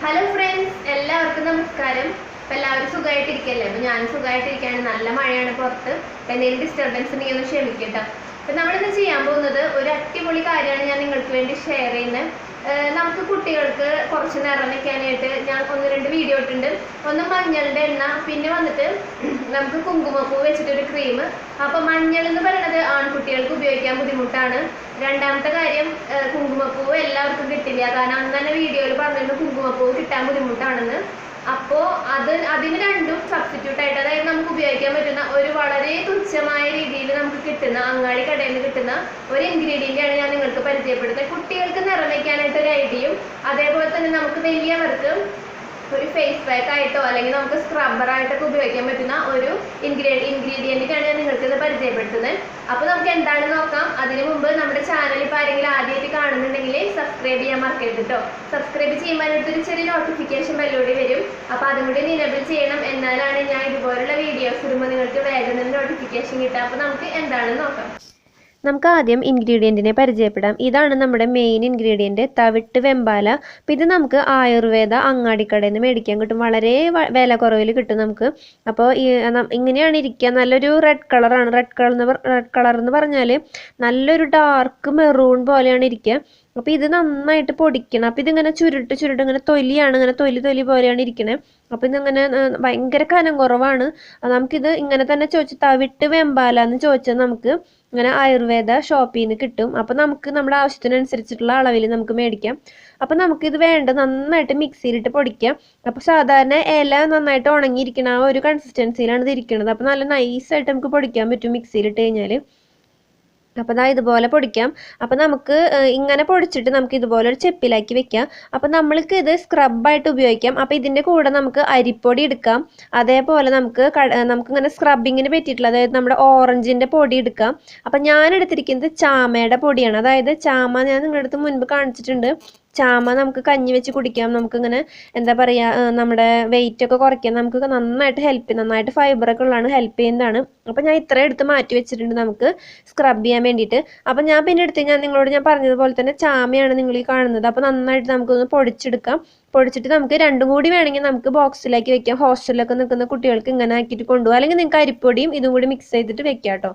Hello friends, എല്ലാവർക്കും നമസ്കാരം. അപ്പോൾ എല്ലാവരും സുഖമായിട്ടിരിക്കല്ലേ? അപ്പോൾ ഞാൻ സുഖമായിട്ടിരിക്കുകയാണ്. നല്ല മഴയാണ് പുറത്ത്. എന്തെങ്കിലും ഡിസ്റ്റർബൻസ് ഉണ്ടെങ്കിൽ ഒന്ന് ക്ഷമിക്കട്ടോ. അപ്പം നമ്മളിന്ന് ചെയ്യാൻ പോകുന്നത് ഒരു അടിപൊളി കാര്യമാണ് ഞാൻ നിങ്ങൾക്ക് വേണ്ടി ഷെയർ ചെയ്യുന്നത്. നമുക്ക് കുട്ടികൾക്ക് കുറച്ച് നിറം വയ്ക്കാനായിട്ട് ഞാൻ 1-2 വീഡിയോ ഇട്ടുണ്ട്. ഒന്ന് മഞ്ഞളുടെ എണ്ണ, പിന്നെ വന്നിട്ട് നമുക്ക് കുങ്കുമപ്പൂ വെച്ചിട്ടൊരു ക്രീം. അപ്പോൾ മഞ്ഞൾ എന്ന് പറയുന്നത് ആൺകുട്ടികൾക്ക് ഉപയോഗിക്കാൻ ബുദ്ധിമുട്ടാണ്. രണ്ടാമത്തെ കാര്യം, കുങ്കുമപ്പൂവ് എല്ലാവർക്കും കിട്ടില്ല. കാരണം അന്ന് തന്നെ വീഡിയോയിൽ പറഞ്ഞിരുന്നു കുങ്കുമപ്പൂവ് കിട്ടാൻ ബുദ്ധിമുട്ടാണെന്ന്. അപ്പോൾ അതിന് രണ്ടും സബ്സ്റ്റിറ്റ്യൂട്ട് ആയിട്ട്, അതായത് നമുക്ക് ഉപയോഗിക്കാൻ പറ്റുന്ന ഒരു വളരെ തുച്ഛമായ രീതിയിൽ നമുക്ക് കിട്ടുന്ന അങ്ങാടി കടയിൽ നിന്ന് കിട്ടുന്ന ഒരു ഇൻഗ്രീഡിയൻ്റ് ആണ് ഞാൻ നിങ്ങൾക്ക് പരിചയപ്പെടുത്തുന്നത്. കുട്ടികൾക്ക് നിറം വയ്ക്കാനായിട്ട് ഒരു ഐഡിയയും, അതേപോലെ തന്നെ നമുക്ക് വലിയവർക്ക് ഒരു ഫേസ് പാക്ക് ആയിട്ടോ അല്ലെങ്കിൽ നമുക്ക് സ്ക്രബ്ബറായിട്ടൊക്കെ ഉപയോഗിക്കാൻ പറ്റുന്ന ഒരു ഇൻഗ്രീഡിയൻ്റാണ് ഞാൻ നിങ്ങൾക്ക് ഇത് പരിചയപ്പെടുത്തുന്നത്. അപ്പോൾ നമുക്ക് എന്താണെന്ന് നോക്കാം. അതിനു മുമ്പ് നമ്മുടെ ചാനൽ ഇപ്പോൾ ആരെങ്കിലും ആദ്യമായിട്ട് കാണുന്നുണ്ടെങ്കിൽ സബ്സ്ക്രൈബ് ചെയ്യാൻ മറക്കരുത് കേട്ടോ. സബ്സ്ക്രൈബ് ചെയ്യുമ്പോൾ അതിനടുത്തൊരു ചെറിയ നോട്ടിഫിക്കേഷൻ ബെല്ലോടി വരും. അപ്പോൾ അതും കൂടി എനേബിൾ ചെയ്യണം. എന്നാലാണ് ഞാൻ ഇതുപോലുള്ള വീഡിയോസ് ഇടുമ്പോൾ നിങ്ങൾക്ക് വേഗം തന്നെ നോട്ടിഫിക്കേഷൻ കിട്ടുക. അപ്പോൾ നമുക്ക് എന്താണെന്ന് നോക്കാം. നമുക്ക് ആദ്യം ഇൻഗ്രീഡിയൻറ്റിനെ പരിചയപ്പെടാം. ഇതാണ് നമ്മുടെ മെയിൻ ഇൻഗ്രീഡിയൻറ്റ്, തവിട്ട് വെമ്പാല. അപ്പോൾ ഇത് നമുക്ക് ആയുർവേദ അങ്ങാടിക്കടയിൽ നിന്ന് മേടിക്കാൻ കിട്ടും. വളരെ വില കുറവിൽ കിട്ടും നമുക്ക്. അപ്പോൾ ഇങ്ങനെയാണ് ഇരിക്കുക. നല്ലൊരു റെഡ് കളറാണ്. റെഡ് കളർ എന്ന് പറഞ്ഞാൽ നല്ലൊരു ഡാർക്ക് മെറൂൺ പോലെയാണ് ഇരിക്കുക. അപ്പോൾ ഇത് നന്നായിട്ട് പൊടിക്കണം. അപ്പോൾ ഇതിങ്ങനെ ചുരുട്ട് ഇങ്ങനെ തൊലിയാണ്, ഇങ്ങനെ തൊലി പോലെയാണ് ഇരിക്കണേ. അപ്പോൾ ഇതിങ്ങനെ ഭയങ്കര കനം കുറവാണ്. നമുക്കിത് ഇങ്ങനെ തന്നെ ചോദിച്ചു, തവിട്ട് വെമ്പാല എന്ന് ചോദിച്ചാൽ നമുക്ക് ഇങ്ങനെ ആയുർവേദ ഷോപ്പിൽ നിന്ന് കിട്ടും. അപ്പോൾ നമുക്ക് നമ്മുടെ ആവശ്യത്തിനനുസരിച്ചിട്ടുള്ള അളവിൽ നമുക്ക് മേടിക്കാം. അപ്പോൾ നമുക്കിത് നന്നായിട്ട് മിക്സിയിലിട്ട് പൊടിക്കാം. അപ്പോൾ സാധാരണ ഇല നന്നായിട്ട് ഉണങ്ങിയിരിക്കണം ആ ഒരു കൺസിസ്റ്റൻസിയിലാണ് ഇത് ഇരിക്കുന്നത്. അപ്പോൾ നല്ല നൈസായിട്ട് നമുക്ക് പൊടിക്കാൻ പറ്റും മിക്സിയിലിട്ട് കഴിഞ്ഞാൽ. അപ്പോൾ ഇതുപോലെ പൊടിക്കാം. അപ്പോൾ നമുക്ക് ഇങ്ങനെ പൊടിച്ചിട്ട് നമുക്ക് ഇതുപോലെ ഒരു ചെപ്പിലാക്കി വെക്കാം. അപ്പോൾ നമ്മൾക്ക് ഇത് സ്ക്രബായിട്ട് ഉപയോഗിക്കാം. അപ്പോൾ ഇതിൻ്റെ കൂടെ നമുക്ക് അരിപ്പൊടി എടുക്കാം. അതേപോലെ നമുക്കിങ്ങനെ സ്ക്രബിങ്ങിന് പറ്റിയിട്ടുള്ള, അതായത് നമ്മുടെ ഓറഞ്ചിൻ്റെ പൊടി എടുക്കാം. അപ്പോൾ ഞാൻ എടുത്തിരിക്കുന്നത് ചാമയുടെ പൊടിയാണ്. അതായത് ചാമ ഞാൻ നിങ്ങളുടെ അടുത്ത് മുൻപ് കാണിച്ചിട്ടുണ്ട്. ചാമ നമുക്ക് കഞ്ഞി വെച്ച് കുടിക്കാം. നമുക്കിങ്ങനെ എന്താ പറയുക, നമ്മുടെ വെയിറ്റ് ഒക്കെ കുറയ്ക്കാൻ നമുക്ക് നന്നായിട്ട് ഹെൽപ്പ് ചെയ്യും. നന്നായിട്ട് ഫൈബറൊക്കെ ഉള്ളതാണ്, ഹെൽപ്പ് ചെയ്യുന്നതാണ്. അപ്പോൾ ഞാൻ ഇത്രയും എടുത്ത് മാറ്റി വെച്ചിട്ടുണ്ട് നമുക്ക് സ്ക്രബ് ചെയ്യാൻ വേണ്ടിയിട്ട്. അപ്പോൾ ഞാൻ പിന്നെ നിങ്ങളോട് ഞാൻ പറഞ്ഞതുപോലെ തന്നെ ചാമയാണ് നിങ്ങൾ ഈ കാണുന്നത്. അപ്പോൾ നന്നായിട്ട് നമുക്കൊന്ന് പൊടിച്ചെടുക്കാം. പൊടിച്ചിട്ട് നമുക്ക് രണ്ടും കൂടി വേണമെങ്കിൽ നമുക്ക് ബോക്സിലാക്കി വെക്കാം. ഹോസ്റ്റലിലൊക്കെ നിൽക്കുന്ന കുട്ടികൾക്ക് ഇങ്ങനെ ആക്കിയിട്ട് കൊണ്ടുപോകും. അല്ലെങ്കിൽ നിങ്ങൾക്ക് അരിപ്പൊടിയും ഇതും കൂടി മിക്സ് ചെയ്തിട്ട് വെക്കാം കേട്ടോ.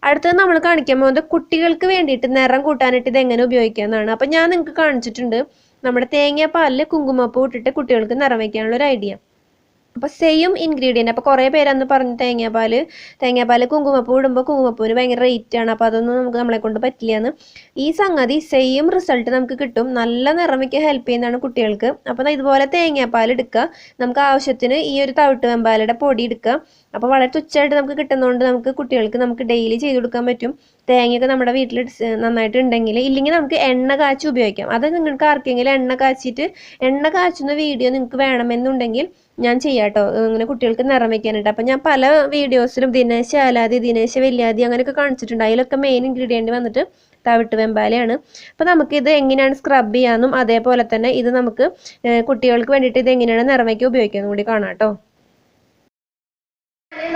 അടുത്തത് നമ്മൾ കാണിക്കാൻ പോകുന്നത് കുട്ടികൾക്ക് വേണ്ടിയിട്ട് നിറം കൂട്ടാനായിട്ട് ഇത് എങ്ങനെ ഉപയോഗിക്കാമെന്നാണ്. അപ്പം ഞാൻ നിങ്ങൾക്ക് കാണിച്ചിട്ടുണ്ട് നമ്മുടെ തേങ്ങാപ്പാലിൽ കുങ്കുമപ്പൂ ഇട്ടിട്ട് കുട്ടികൾക്ക് നിറം വയ്ക്കാനുള്ള ഒരു ഐഡിയ. അപ്പോൾ സെയിം ഇൻഗ്രീഡിയൻറ്റ്. അപ്പോൾ കുറേ പേരന്ന് പറഞ്ഞു തേങ്ങാപ്പാൽ കുങ്കുമപ്പൂ ഇടുമ്പോൾ കുങ്കുമപ്പൂവിന് ഭയങ്കര റേറ്റാണ്. അപ്പോൾ അതൊന്നും നമ്മളെ കൊണ്ട് പറ്റില്ല എന്ന്. ഈ സംഗതി സെയിം റിസൾട്ട് നമുക്ക് കിട്ടും. നല്ല നിറം വയ്ക്കാൻ ഹെൽപ്പ് ചെയ്യുന്നതാണ് കുട്ടികൾക്ക്. അപ്പോൾ ഇതുപോലെ തേങ്ങാപ്പാൽ എടുക്കുക. നമുക്ക് ആവശ്യത്തിന് ഈ ഒരു തവിട്ട് വെമ്പാലയുടെ പൊടി എടുക്കുക. അപ്പോൾ വളരെ തുച്ഛമായിട്ട് നമുക്ക് കിട്ടുന്നതുകൊണ്ട് നമുക്ക് കുട്ടികൾക്ക് നമുക്ക് ഡെയിലി ചെയ്ത് കൊടുക്കാൻ പറ്റും. തേങ്ങയൊക്കെ നമ്മുടെ വീട്ടിൽ നന്നായിട്ട് ഉണ്ടെങ്കിൽ, ഇല്ലെങ്കിൽ നമുക്ക് എണ്ണ കാച്ചി ഉപയോഗിക്കാം. അത് നിങ്ങൾക്ക് ആർക്കെങ്കിലും എണ്ണ കാച്ചുന്ന വീഡിയോ നിങ്ങൾക്ക് വേണമെന്നുണ്ടെങ്കിൽ ഞാൻ ചെയ്യാം കേട്ടോ. അങ്ങനെ കുട്ടികൾക്ക് നിറം വയ്ക്കാനായിട്ട്. അപ്പം ഞാൻ പല വീഡിയോസിലും ദിനേശ ആലാദി, ദിനേശ വല്യാദി അങ്ങനെയൊക്കെ കാണിച്ചിട്ടുണ്ട്. അതിലൊക്കെ മെയിൻ ഇൻഗ്രീഡിയൻറ്റ് വന്നിട്ട് തവിട്ട് വെമ്പാലയാണ്. അപ്പോൾ നമുക്കിത് എങ്ങനെയാണ് സ്ക്രബ് ചെയ്യാമെന്നും അതേപോലെ തന്നെ ഇത് നമുക്ക് കുട്ടികൾക്ക് വേണ്ടിയിട്ട് ഇത് എങ്ങനെയാണ് നിറം വയ്ക്കാൻ ഉപയോഗിക്കാമെന്നും കൂടി കാണാം കേട്ടോ.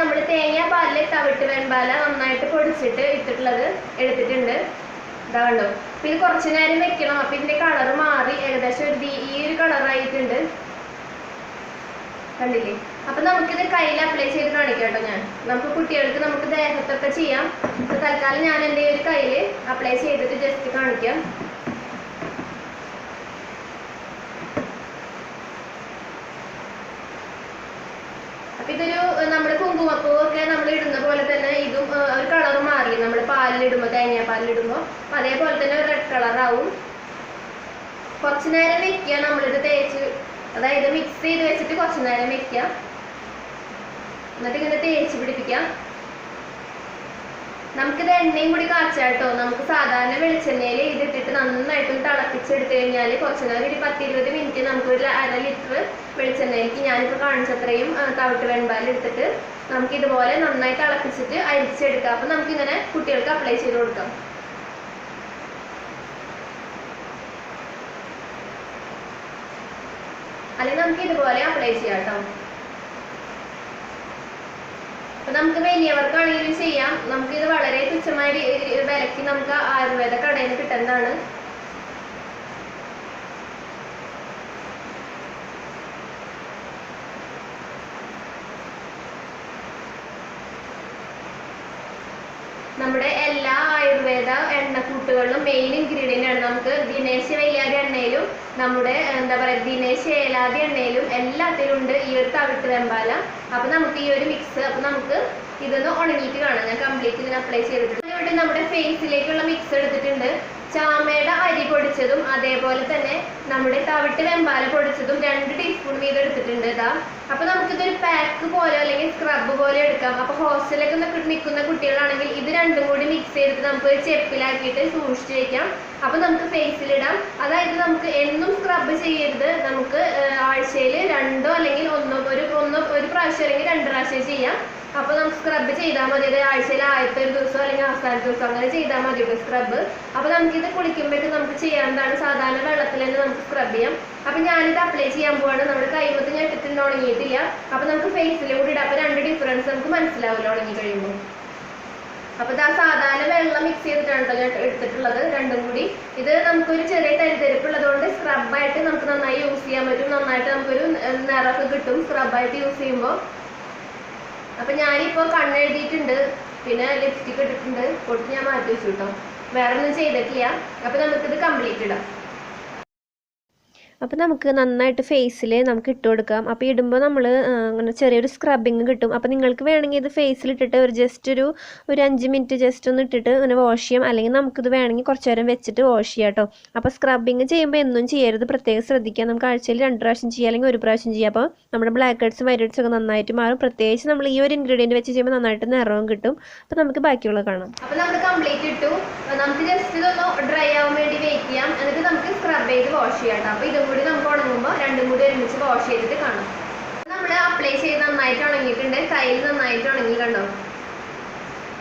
നമ്മൾ തേങ്ങാപ്പാലിൽ തവിട്ട് വെമ്പാല നന്നായിട്ട് പൊടിച്ചിട്ട് ഇട്ടിട്ടുള്ളത് എടുത്തിട്ടുണ്ട്. ഇതാ കണ്ടോ. അപ്പോൾ ഇത് കുറച്ച് നേരം വെക്കണം. അപ്പോൾ ഇതിൻ്റെ കളർ മാറി ഏകദേശം ഈ ഒരു കളറായിട്ടുണ്ട്, കണ്ടില്ലേ? അപ്പം നമുക്കിത് കയ്യിൽ അപ്ലൈ ചെയ്ത് കാണിക്കാം കേട്ടോ. നമുക്ക് കുട്ടികൾക്ക് നമുക്ക് ദേഹത്തൊക്കെ ചെയ്യാം. തൽക്കാലം ഞാൻ എൻ്റെ ഒരു കയ്യിൽ അപ്ലൈ ചെയ്തിട്ട് ജസ്റ്റ് കാണിക്കാം. അപ്പം ഇതൊരു നമ്മുടെ കുങ്കുമപ്പൂവൊക്കെ നമ്മൾ ഇടുന്ന പോലെ തന്നെ ഇതും ഒരു കളർ മാറില്ല. നമ്മൾ പാലിലിടുമ്പോൾ, തേങ്ങാപ്പാലിലിടുമ്പോൾ അതേപോലെ തന്നെ ഒരു റെഡ് കളറാവും. കുറച്ച് നേരം വെക്കുക. നമ്മളിത് തേച്ച്, അതായത് മിക്സ് ചെയ്ത് വെച്ചിട്ട് കുറച്ച് നേരം വെക്കുക. എന്നിട്ട് ഇങ്ങനെ തേച്ച് പിടിപ്പിക്കാം. നമുക്കിത് എണ്ണയും കൂടി കാച്ചാം കേട്ടോ. നമുക്ക് സാധാരണ വെളിച്ചെണ്ണയിൽ ഇതിട്ടിട്ട് നന്നായിട്ടും തിളപ്പിച്ചെടുത്ത് കഴിഞ്ഞാൽ കുറച്ച് നേരം ഒരു 10-20 മിനിറ്റ് നമുക്ക് ഒരു 1/2 ലിറ്റർ വെളിച്ചെണ്ണയിലേക്ക് ഞാനിപ്പോൾ കാണിച്ചത്രയും തവിട്ട് വെമ്പാൽ എടുത്തിട്ട് നമുക്ക് ഇതുപോലെ നന്നായി തിളപ്പിച്ചിട്ട് അരിച്ചെടുക്കാം. അപ്പം നമുക്കിങ്ങനെ കുട്ടികൾക്ക് അപ്ലൈ ചെയ്ത് കൊടുക്കാം. അല്ലെങ്കിൽ നമുക്ക് ഇതുപോലെ അപ്ലൈ ചെയ്യാം കേട്ടോ. അപ്പം നമുക്ക് വലിയവർക്കാണെങ്കിലും ചെയ്യാം. നമുക്കിത് വളരെ തുച്ഛമായ വിലയ്ക്ക് നമുക്ക് ആയുർവേദ കടയിൽ നിന്ന് കിട്ടുന്നതാണ്. നമ്മുടെ എല്ലാ ആയുർവേദ എണ്ണക്കൂട്ടുകളിലും മെയിൻ ഇൻഗ്രീഡിയൻ്റ് ആണ്. നമുക്ക് ദിനേശ് വൈയാതി എണ്ണയിലും നമ്മുടെ എന്താ പറയുക ദിനേശ് ഏലാതി എണ്ണയിലും എല്ലാത്തിലും ഉണ്ട് ഈ ഒരു തവിട്ട് വെമ്പാല. അപ്പൊ നമുക്ക് ഈ ഒരു മിക്സ് അപ്പൊ നമുക്ക് ഇതൊന്ന് ഉണങ്ങിയിട്ട് കാണാം. ഞാൻ കംപ്ലീറ്റ് ഇതിന് അപ്ലൈ ചെയ്തിട്ടുണ്ട്. ഇവിടെ നമ്മുടെ ഫേസിലേക്കുള്ള മിക്സ് എടുത്തിട്ടുണ്ട്. ചാമയുടെ അരി പൊടിച്ചതും അതേപോലെ തന്നെ നമ്മുടെ തവിട്ട് വെമ്പാല പൊടിച്ചതും 2 ടീസ്പൂൺ വീതം എടുത്തിട്ടുണ്ട്. ഇതാ അപ്പൊ നമുക്കിതൊരു പാക്ക് പോലെ അല്ലെങ്കിൽ സ്ക്രബ് പോലെ എടുക്കാം. അപ്പൊ ഹോസ്റ്റലിലൊക്കെ നിൽക്കുന്ന കുട്ടികളാണെങ്കിൽ ഇത് രണ്ടും കൂടി മിക്സ് ചെയ്തിട്ട് നമുക്ക് ഒരു ചെപ്പിലാക്കിയിട്ട് സൂക്ഷിച്ച് വെക്കാം. അപ്പൊ നമുക്ക് ഫേസിലിടാം. അതായത് നമുക്ക് എന്നും സ്ക്രബ് ചെയ്യരുത്. നമുക്ക് ആഴ്ചയിൽ 2 അല്ലെങ്കിൽ 1 പ്രാവശ്യം അല്ലെങ്കിൽ 2 പ്രാവശ്യം ചെയ്യാം. അപ്പൊ നമുക്ക് സ്ക്രബ് ചെയ്താൽ മതി. അത് ആഴ്ചയിൽ ആദ്യത്തെ ഒരു ദിവസം അല്ലെങ്കിൽ അവസാനത്തെ ദിവസം അങ്ങനെ ചെയ്താൽ മതി സ്ക്രബ്. അപ്പൊ നമുക്കിത് കുളിക്കുമ്പോഴേക്കും നമുക്ക് ചെയ്യാവുന്നതാണ്. സാധാരണ വെള്ളത്തിൽ തന്നെ നമുക്ക് സ്ക്രബ് ചെയ്യാം. അപ്പൊ ഞാനിത് അപ്ലൈ ചെയ്യാൻ പോവാണ്. നമ്മുടെ കൈമത്ത് ഞാൻ ഇട്ടിട്ട് ഉണങ്ങിയിട്ടില്ല. അപ്പൊ നമുക്ക് ഫേസിൽ കൂടി ഇടാം. അപ്പൊ 2 ഡിഫറൻസ് നമുക്ക് മനസ്സിലാവില്ല ഉണങ്ങി കഴിയുമ്പോൾ. അപ്പൊ ഇതാ സാധാരണ വെള്ളം മിക്സ് ചെയ്തിട്ടാണ് കേട്ടോ ഞാൻ എടുത്തിട്ടുള്ളത് രണ്ടും കൂടി. ഇത് നമുക്കൊരു ചെറിയ തരിതരിപ്പുള്ളതുകൊണ്ട് സ്ക്രബായിട്ട് നമുക്ക് നന്നായി യൂസ് ചെയ്യാൻ പറ്റും. നന്നായിട്ട് നമുക്കൊരു നിറമൊക്കെ കിട്ടും സ്ക്രബായിട്ട് യൂസ് ചെയ്യുമ്പോൾ. അപ്പൊ ഞാനിപ്പോ കണ്ണെഴുതിയിട്ടുണ്ട്, പിന്നെ ലിപ്സ്റ്റിക് ഇട്ടിട്ടുണ്ട്. പൊട്ട് ഞാൻ മാറ്റി വെച്ചു കേട്ടോ, വേറെ ഒന്നും ചെയ്തിട്ടില്ല. അപ്പൊ നമുക്കിത് കംപ്ലീറ്റ് ഇടാം. അപ്പോൾ നമുക്ക് നന്നായിട്ട് ഫേസിൽ നമുക്ക് ഇട്ട് കൊടുക്കാം. അപ്പോൾ ഇടുമ്പോൾ നമ്മൾ അങ്ങനെ ചെറിയൊരു സ്ക്രബിങ് കിട്ടും. അപ്പോൾ നിങ്ങൾക്ക് വേണമെങ്കിൽ ഇത് ഫേസിലിട്ടിട്ട് ഒരു 5 മിനിറ്റ് ജസ്റ്റ് ഒന്ന് ഇട്ടിട്ട് അങ്ങനെ വാഷ് ചെയ്യാം. അല്ലെങ്കിൽ നമുക്കിത് വേണമെങ്കിൽ കുറച്ച് നേരം വെച്ചിട്ട് വാഷ് ചെയ്യാം കേട്ടോ. അപ്പോൾ സ്ക്രബിങ് ചെയ്യുമ്പോൾ എന്നും ചെയ്യരുത്, പ്രത്യേകം ശ്രദ്ധിക്കുക. നമുക്ക് ആഴ്ചയിൽ 2 പ്രാവശ്യം ചെയ്യുക അല്ലെങ്കിൽ 1 പ്രാവശ്യം ചെയ്യുക. അപ്പോൾ നമ്മുടെ ബ്ലാക്ക് ഹെഡ്സും വൈറ്റ് ഹെഡ്സും ഒക്കെ നന്നായിട്ട് മാറും. പ്രത്യേകിച്ച് നമ്മൾ ഈ ഒരു ഇൻഗ്രീഡിയൻറ്റ് വെച്ച് ചെയ്യുമ്പോൾ നന്നായിട്ട് നിറവും കിട്ടും. അപ്പോൾ നമുക്ക് ബാക്കിയുള്ളത് കാണാം. അപ്പോൾ നമ്മൾ കംപ്ലീറ്റ് ഇട്ടു. നമുക്ക് ജസ്റ്റ് ഇതൊന്ന് ഡ്രൈ ആവാൻ വേണ്ടി വെയിറ്റ് ചെയ്യാം. എന്നിട്ട് നമുക്ക് സ്ക്രബ് ചെയ്ത് വാഷ് ചെയ്യാം കേട്ടോ. അപ്പോൾ ഇതും കൂടി നമുക്ക് ഉണങ്ങുമ്പോൾ രണ്ടും കൂടി ഒരുമിച്ച് വാഷ് ചെയ്തിട്ട് കാണാം. നമ്മൾ അപ്ലൈ ചെയ്ത് നന്നായിട്ട് ഉണങ്ങിയിട്ടുണ്ട്. കയ്യിൽ നന്നായിട്ട് ഉണങ്ങി കണ്ടോ.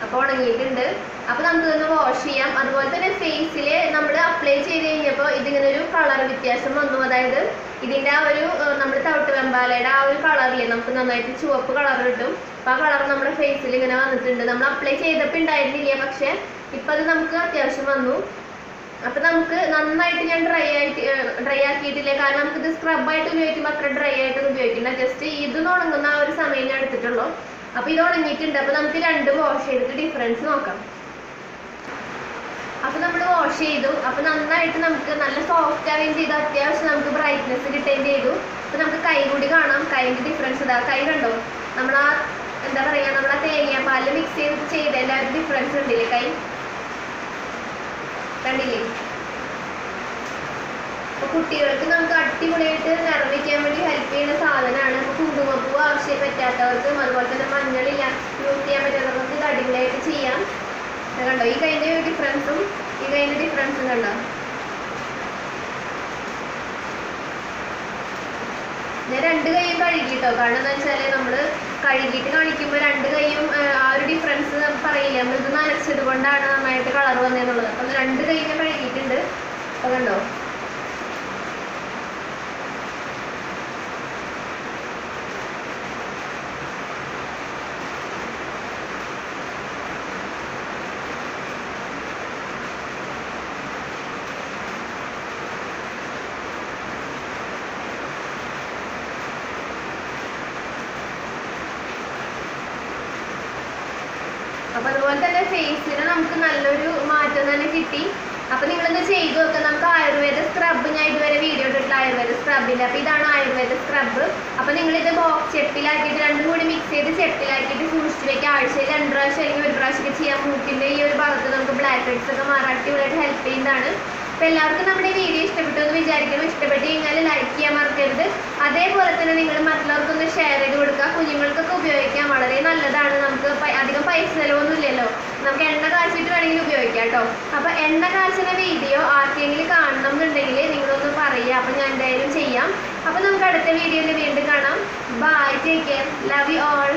അപ്പോൾ ഉണങ്ങിയിട്ടുണ്ട്. അപ്പോൾ നമുക്ക് ഇതൊന്ന് വാഷ് ചെയ്യാം. അതുപോലെ തന്നെ ഫേസിൽ നമ്മൾ അപ്ലൈ ചെയ്ത് കഴിഞ്ഞപ്പോൾ ഇതിങ്ങനെ ഒരു കളർ വ്യത്യാസം വന്നു. അതായത് ഇതിൻ്റെ ആ ഒരു നമ്മുടെ തവിട്ട് വെമ്പാലയുടെ ആ ഒരു കളറില്ലേ, നമുക്ക് നന്നായിട്ട് ചുവപ്പ് കളർ കിട്ടും. അപ്പോൾ ആ കളർ നമ്മുടെ ഫേസിൽ ഇങ്ങനെ വന്നിട്ടുണ്ട്. നമ്മൾ അപ്ലൈ ചെയ്തപ്പോൾ ഉണ്ടായിരുന്നില്ല, പക്ഷെ ഇപ്പം അത് നമുക്ക് അത്യാവശ്യം വന്നു. അപ്പം നമുക്ക് നന്നായിട്ട് ഞാൻ ഡ്രൈ ആക്കിയിട്ടില്ല. കാരണം നമുക്കിത് സ്ക്രബായിട്ട് ഉപയോഗിക്കുമ്പോൾ അത്ര ഡ്രൈ ആയിട്ടൊന്നും ഉപയോഗിക്കില്ല. ജസ്റ്റ് ഇതൊന്ന് ഉണങ്ങുന്ന ആ ഒരു സമയം ഞാൻ എടുത്തിട്ടുള്ളൂ. അപ്പോൾ ഇത് ഉണങ്ങിയിട്ടുണ്ട്. അപ്പോൾ നമുക്ക് 2 വാഷ് ചെയ്തിട്ട് ഡിഫറൻസ് നോക്കാം. അപ്പോൾ നമ്മൾ വാഷ് ചെയ്തു. അപ്പോൾ നന്നായിട്ട് നമുക്ക് നല്ല സോഫ്റ്റ് ആവുകയും ചെയ്തു. അത്യാവശ്യം നമുക്ക് ബ്രൈറ്റ്നെസ് കിട്ടുകയും ചെയ്തു. അപ്പോൾ നമുക്ക് കൈ കൂടി കാണാം. കൈൻ്റെ ഡിഫറൻസ് ഇതാ. കൈ കണ്ടോ, നമ്മൾ ആ എന്താ പറയുക, നമ്മൾ ആ തേങ്ങാപ്പാലിൽ മിക്സ് ചെയ്തിട്ട് ചെയ്തതിൻ്റെ ആ ഒരു ഡിഫറൻസ് ഉണ്ടല്ലേ, കൈ കണ്ടില്ലേ. അപ്പോൾ കുട്ടികൾക്ക് നമുക്ക് അടിപൊളിയായിട്ട് നിറം വയ്ക്കാൻ വേണ്ടി ഹെൽപ്പ് ചെയ്യുന്ന സാധനമാണ്. അപ്പോൾ കുങ്കുമപ്പൂ ആവശ്യം പറ്റാത്തവർക്കും അതുപോലെ തന്നെ മഞ്ഞളില്ല യൂസ് ചെയ്യാൻ പറ്റാത്തവർക്ക് ഇത് അടിപൊളിയായിട്ട് ചെയ്യാം. കണ്ടോ, ഈ കൈൻ്റെ ഡിഫറൻസും ഈ കൈൻ്റെ ഡിഫറൻസും കണ്ടോ. ഞാൻ 2 കൈയും കഴുകിട്ടോ. കാരണം എന്താ വെച്ചാൽ നമ്മൾ കഴുകിയിട്ട് കാണിക്കുമ്പോൾ 2 കൈയും ആ ഒരു ഡിഫറൻസ് പറയില്ല. നമ്മളിത് നനച്ചത് കൊണ്ടാണ് നന്നായിട്ട് കളർ വന്നതെന്നുള്ളത്. അപ്പം 2 കൈ ഞാൻ കഴുകിയിട്ടുണ്ട്. അപ്പോൾ കണ്ടോ. അപ്പോൾ അതുപോലെ തന്നെ ഫേസിന് നമുക്ക് നല്ലൊരു മാറ്റം തന്നെ കിട്ടി. അപ്പോൾ നിങ്ങളിത് ചെയ്ത് നോക്കുക. നമുക്ക് ആയുർവേദ സ്ക്രബ് ഞാൻ ഇതുവരെ വീഡിയോ ഇട്ടിട്ടുള്ള ആയുർവേദ സ്ക്രബില്ല. അപ്പോൾ ഇതാണ് ആയുർവേദ സ്ക്രബ്. അപ്പോൾ നിങ്ങളിത് ബോക്സ് ചെപ്പിലാക്കിയിട്ട് രണ്ടും കൂടി മിക്സ് ചെയ്ത് ചെപ്പിലാക്കിയിട്ട് സൂക്ഷിച്ച് വെക്കുക. ആഴ്ചയിൽ 2 പ്രാവശ്യം അല്ലെങ്കിൽ 1 പ്രാവശ്യമൊക്കെ ചെയ്യാം. മൂക്കിൻ്റെ ഈ ഒരു ഭാഗത്ത് നമുക്ക് ബ്ലാക്ക് ഹെഡ്സ് ഒക്കെ മാറാൻ അടിപൊളിയായിട്ട് ഹെൽപ്പ് ചെയ്യുന്നതാണ്. അപ്പോൾ എല്ലാവർക്കും നമ്മുടെ വീഡിയോ ഇഷ്ടപ്പെട്ടു എന്ന് വിചാരിക്കണം. ഇഷ്ടപ്പെട്ട് കഴിഞ്ഞാൽ ലൈക്ക് ചെയ്യാൻ മറക്കരുത്. അതേപോലെ തന്നെ നിങ്ങൾ മറ്റുള്ളവർക്കൊന്ന് ഷെയർ ചെയ്ത് കൊടുക്കുക. കുഞ്ഞുങ്ങൾക്കൊക്കെ ഉപയോഗിക്കാൻ വളരെ നല്ലതാണ്. നമുക്ക് അധികം പൈസ ചിലവൊന്നുമില്ലല്ലോ. നമുക്ക് എണ്ണ കാച്ചിട്ട് വേണമെങ്കിൽ ഉപയോഗിക്കാം കേട്ടോ. അപ്പോൾ എണ്ണ കാച്ചുന്ന വീഡിയോ ആർക്കെങ്കിലും കാണണം എന്നുണ്ടെങ്കിൽ നിങ്ങളൊന്ന് പറയുക. അപ്പോൾ ഞാൻ എന്തായാലും ചെയ്യാം. അപ്പോൾ നമുക്ക് അടുത്ത വീഡിയോയിൽ വീണ്ടും കാണാം. Bye, take care, love you all.